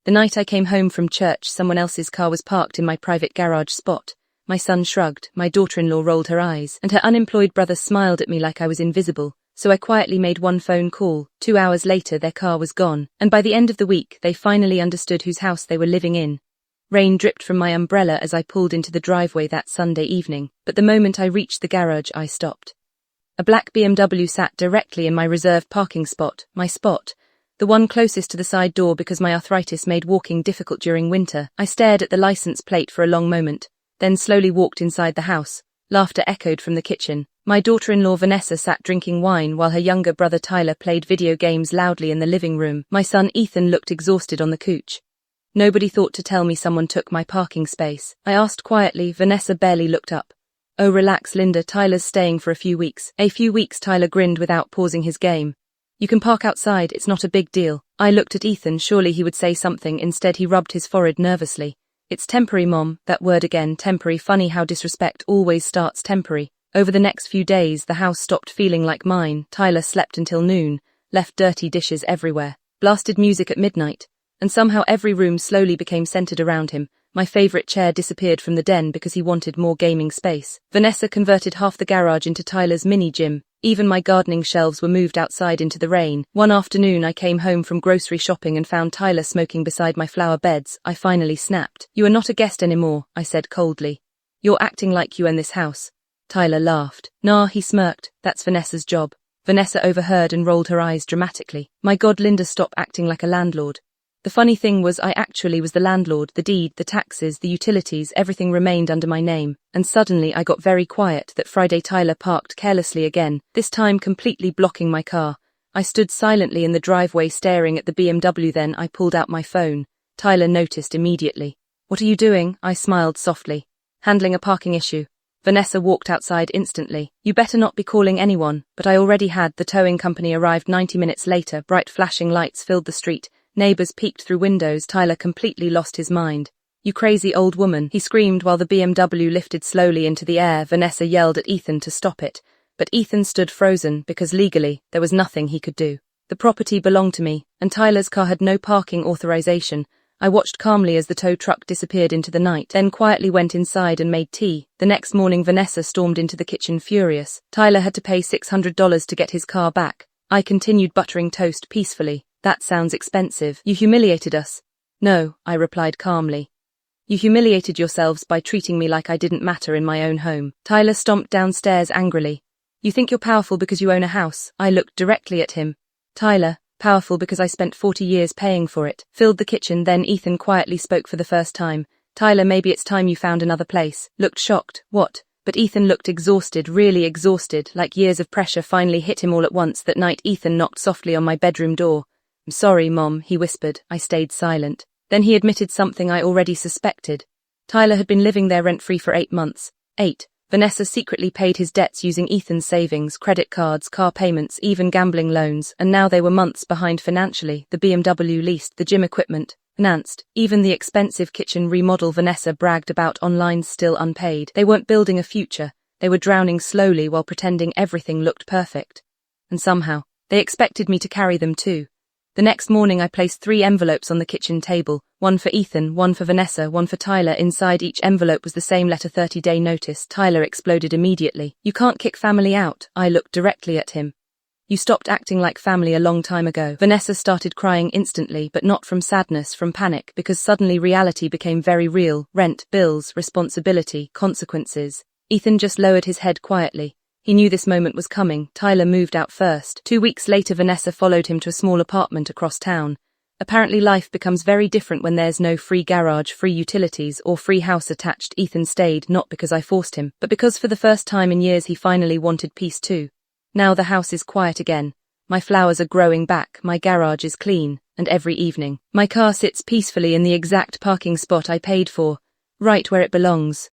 The night I came home from church, someone else's car was parked in my private garage spot. My son shrugged, my daughter-in-law rolled her eyes, and her unemployed brother smiled at me like I was invisible. So I quietly made one phone call. 2 hours later, their car was gone, and by the end of the week, they finally understood whose house they were living in. Rain dripped from my umbrella as I pulled into the driveway that Sunday evening, but the moment I reached the garage, I stopped. A black BMW sat directly in my reserved parking spot, my spot, the one closest to the side door because my arthritis made walking difficult during winter. I stared at the license plate for a long moment, then slowly walked inside the house. Laughter echoed from the kitchen. My daughter-in-law Vanessa sat drinking wine while her younger brother Tyler played video games loudly in the living room. My son Ethan looked exhausted on the couch. Nobody thought to tell me someone took my parking space. I asked quietly. Vanessa barely looked up. Oh, relax, Linda, Tyler's staying for a few weeks. A few weeks, Tyler grinned without pausing his game. You can park outside, it's not a big deal. I looked at Ethan, surely he would say something. Instead he rubbed his forehead nervously. It's temporary, Mom. That word again, temporary. Funny how disrespect always starts temporary. Over the next few days, the house stopped feeling like mine. Tyler slept until noon, left dirty dishes everywhere, blasted music at midnight, and somehow every room slowly became centered around him. My favorite chair disappeared from the den because he wanted more gaming space. Vanessa converted half the garage into Tyler's mini gym. Even my gardening shelves were moved outside into the rain. One afternoon I came home from grocery shopping and found Tyler smoking beside my flower beds. I finally snapped. You are not a guest anymore, I said coldly. You're acting like you own this house. Tyler laughed. Nah, he smirked. That's Vanessa's job. Vanessa overheard and rolled her eyes dramatically. My God, Linda, stop acting like a landlord. The funny thing was I actually was the landlord. The deed, the taxes, the utilities, everything remained under my name. And suddenly I got very quiet. That Friday Tyler parked carelessly again, this time completely blocking my car. I stood silently in the driveway staring at the BMW. Then I pulled out my phone. Tyler noticed immediately. What are you doing? I smiled softly. Handling a parking issue. Vanessa walked outside instantly. You better not be calling anyone. But I already had. The towing company arrived 90 minutes later. Bright flashing lights filled the street. Neighbors peeked through windows. Tyler completely lost his mind. You crazy old woman, he screamed while the BMW lifted slowly into the air. Vanessa yelled at Ethan to stop it. But Ethan stood frozen because legally, there was nothing he could do. The property belonged to me, and Tyler's car had no parking authorization. I watched calmly as the tow truck disappeared into the night, then quietly went inside and made tea. The next morning Vanessa stormed into the kitchen furious. Tyler had to pay $600 to get his car back. I continued buttering toast peacefully. That sounds expensive. You humiliated us. No, I replied calmly. You humiliated yourselves by treating me like I didn't matter in my own home. Tyler stomped downstairs angrily. You think you're powerful because you own a house? I looked directly at him. Tyler, powerful because I spent 40 years paying for it. Filled the kitchen. Then Ethan quietly spoke for the first time. Tyler, maybe it's time you found another place. Looked shocked. What? But Ethan looked exhausted, really exhausted, like years of pressure finally hit him all at once. That night Ethan knocked softly on my bedroom door. I'm sorry, Mom, he whispered. I stayed silent. Then he admitted something I already suspected. Tyler had been living there rent-free for 8 months. 8. Vanessa secretly paid his debts using Ethan's savings, credit cards, car payments, even gambling loans, and now they were months behind financially. The BMW leased, the gym equipment, financed, even the expensive kitchen remodel Vanessa bragged about online still unpaid. They weren't building a future. They were drowning slowly while pretending everything looked perfect. And somehow, they expected me to carry them too. The next morning I placed 3 envelopes on the kitchen table, one for Ethan, one for Vanessa, one for Tyler. Inside each envelope was the same letter, 30-day notice. Tyler exploded immediately. You can't kick family out. I looked directly at him. You stopped acting like family a long time ago. Vanessa started crying instantly, but not from sadness, from panic, because suddenly reality became very real. Rent, bills, responsibility, consequences. Ethan just lowered his head quietly. He knew this moment was coming. Tyler moved out first. 2 weeks later Vanessa followed him to a small apartment across town. Apparently life becomes very different when there's no free garage, free utilities, or free house attached. Ethan stayed, not because I forced him, but because for the first time in years he finally wanted peace too. Now the house is quiet again. My flowers are growing back, my garage is clean, and every evening, my car sits peacefully in the exact parking spot I paid for, right where it belongs.